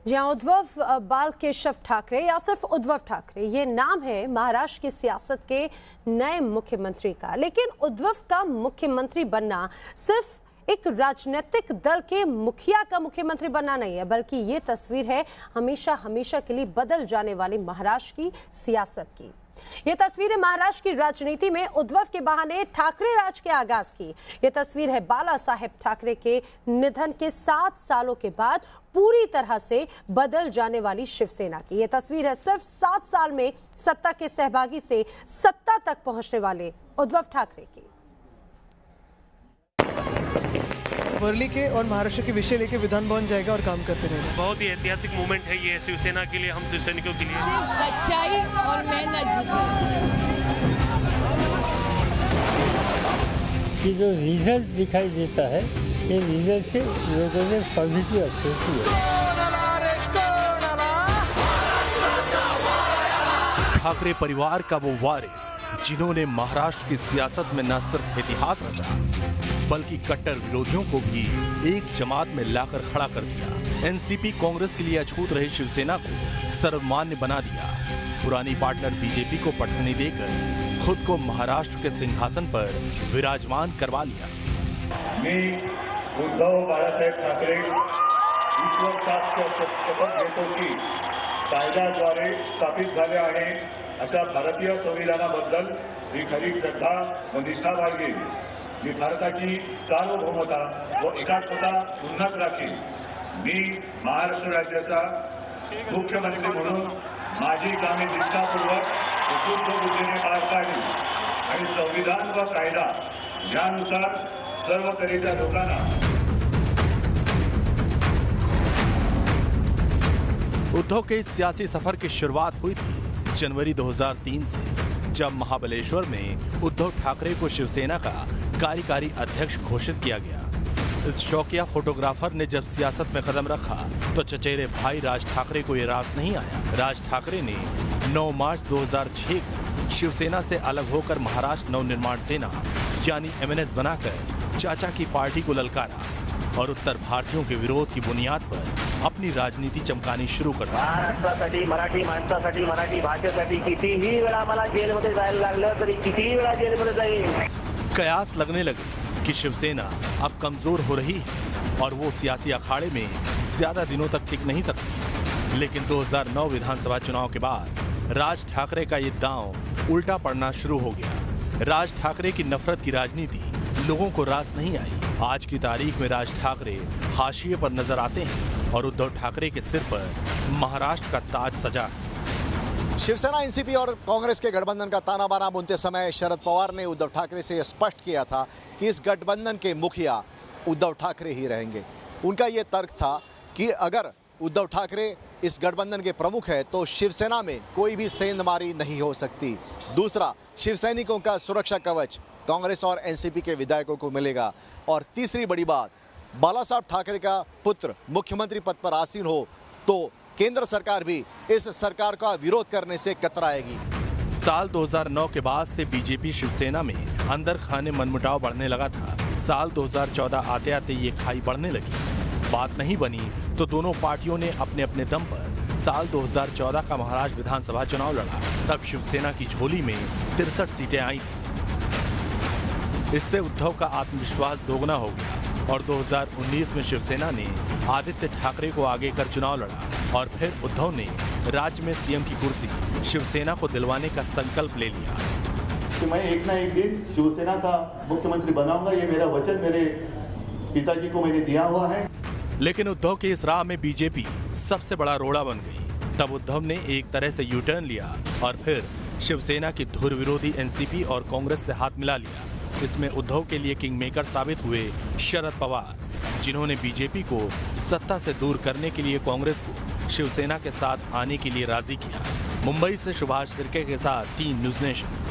जी हाँ, उद्धव बालकेशव ठाकरे या सिर्फ उद्धव ठाकरे ये नाम है महाराष्ट्र की सियासत के नए मुख्यमंत्री का। लेकिन उद्धव का मुख्यमंत्री बनना सिर्फ एक राजनीतिक दल के मुखिया का मुख्यमंत्री बनना नहीं है, बल्कि ये तस्वीर है हमेशा हमेशा के लिए बदल जाने वाली महाराष्ट्र की सियासत की। ये तस्वीर है महाराष्ट्र की राजनीति में उद्धव के बहाने ठाकरे राज के आगाज की। ये तस्वीर है बाला साहेब ठाकरे के निधन के 7 सालों के बाद पूरी तरह से बदल जाने वाली शिवसेना की। ये तस्वीर है सिर्फ 7 साल में सत्ता के सहभागी से सत्ता तक पहुंचने वाले उद्धव ठाकरे की। वर्ली के और महाराष्ट्र के विषय लेके विधान भवन जाएगा और काम करते रहेगा। बहुत ही ऐतिहासिक मूवमेंट है ये शिवसेना के लिए, हम शिवसैनिकों के लिए। सच्चाई और मेहनत की जो रिजल्ट दिखाई देता है, ये रिजल्ट से लोगों ने पॉजिटिव अप्रोच किया। ठाकरे परिवार का वो वारिस जिन्होंने महाराष्ट्र की सियासत में न सिर्फ इतिहास रचा बल्कि कट्टर विरोधियों को भी एक जमात में लाकर खड़ा कर दिया। एनसीपी कांग्रेस के लिए अछूत रही शिवसेना को सर्वमान्य बना दिया। पुरानी पार्टनर बीजेपी को पटखनी देकर खुद को महाराष्ट्र के सिंहासन पर विराजमान करवा लिया। मी उद्धव बाळासाहेब ठाकरे ईश्वर शपथ घेतो की कायद्याद्वारे स्थापित झाले आहे अशा भारतीय संविधानाबद्दल ही खरी श्रद्धा व निष्ठा बाळगेन। मी भारताची सार्वभौमता व एकात्मता उन्नत राखीन। मी महाराष्ट्र राज्याचा मुख्यमंत्री म्हणून माझी कामे निष्ठापूर्वक उपयुक्त बुद्धीने पार पाडली आणि संविधान व कायदा यानुसार सर्व तऱ्हेच्या लोकांना। उद्धव के इस सियासी सफर की शुरुआत हुई थी जनवरी 2003 से, जब महाबलेश्वर में उद्धव ठाकरे को शिवसेना का कार्यकारी अध्यक्ष घोषित किया गया। इस शौकिया फोटोग्राफर ने जब सियासत में कदम रखा तो चचेरे भाई राज ठाकरे को ये रास नहीं आया। राज ठाकरे ने 9 मार्च 2006 को शिवसेना से अलग होकर महाराष्ट्र नवनिर्माण सेना यानी एमएनएस बनाकर चाचा की पार्टी को ललकारा और उत्तर भारतीयों के विरोध की बुनियाद पर अपनी राजनीति चमकानी शुरू कर दी। महाराष्ट्रासाठी, मराठी माणसासाठी, मराठी भाषेसाठी कितीही वेळा मला जेलमध्ये जायला लागलं तरी कितीही वेळा जेलमध्ये जाईल। कयास लगने लगे कि शिवसेना अब कमजोर हो रही है और वो सियासी अखाड़े में ज्यादा दिनों तक टिक नहीं सकती। लेकिन 2009 विधानसभा चुनाव के बाद राज ठाकरे का ये दांव उल्टा पड़ना शुरू हो गया। राज ठाकरे की नफरत की राजनीति लोगों को रास नहीं आई। आज की तारीख में राज ठाकरे हाशिए पर नजर आते हैं और उद्धव ठाकरे के सिर पर महाराष्ट्र का ताज सजा है। शिवसेना, एनसीपी और कांग्रेस के गठबंधन का ताना बाना बुनते समय शरद पवार ने उद्धव ठाकरे से स्पष्ट किया था कि इस गठबंधन के मुखिया उद्धव ठाकरे ही रहेंगे। उनका ये तर्क था कि अगर उद्धव ठाकरे इस गठबंधन के प्रमुख है तो शिवसेना में कोई भी सेंधमारी नहीं हो सकती। दूसरा, शिवसैनिकों का सुरक्षा कवच कांग्रेस और एनसीपी के विधायकों को मिलेगा। और तीसरी बड़ी बात, बाला साहब ठाकरे का पुत्र मुख्यमंत्री पद पर आसीन हो तो केंद्र सरकार भी इस सरकार का विरोध करने से कतराएगी। साल 2009 के बाद से बीजेपी शिवसेना में अंदर खाने मनमुटाव बढ़ने लगा था। साल 2014 आते आते ये खाई बढ़ने लगी। बात नहीं बनी तो दोनों पार्टियों ने अपने अपने दम पर साल 2014 का महाराष्ट्र विधानसभा चुनाव लड़ा। तब शिवसेना की झोली में 63 सीटें आई थी। इससे उद्धव का आत्मविश्वास दोगुना हो गया और 2019 में शिवसेना ने आदित्य ठाकरे को आगे कर चुनाव लड़ा और फिर उद्धव ने राज्य में सीएम की कुर्सी शिवसेना को दिलवाने का संकल्प ले लिया कि मैं एक ना एक दिन शिवसेना का मुख्यमंत्री बनाऊंगा। ये मेरा वचन मेरे पिताजी को मैंने दिया हुआ है। लेकिन उद्धव के इस राह में बीजेपी सबसे बड़ा रोड़ा बन गई। तब उद्धव ने एक तरह से यू टर्न लिया और फिर शिवसेना की धुर विरोधी एनसीपी और कांग्रेस से हाथ मिला लिया। इसमें उद्धव के लिए किंग मेकर साबित हुए शरद पवार, जिन्होंने बीजेपी को सत्ता से दूर करने के लिए कांग्रेस को शिवसेना के साथ आने के लिए राजी किया। मुंबई से सुभाष सिरके के साथ टीम न्यूज़ नेशन।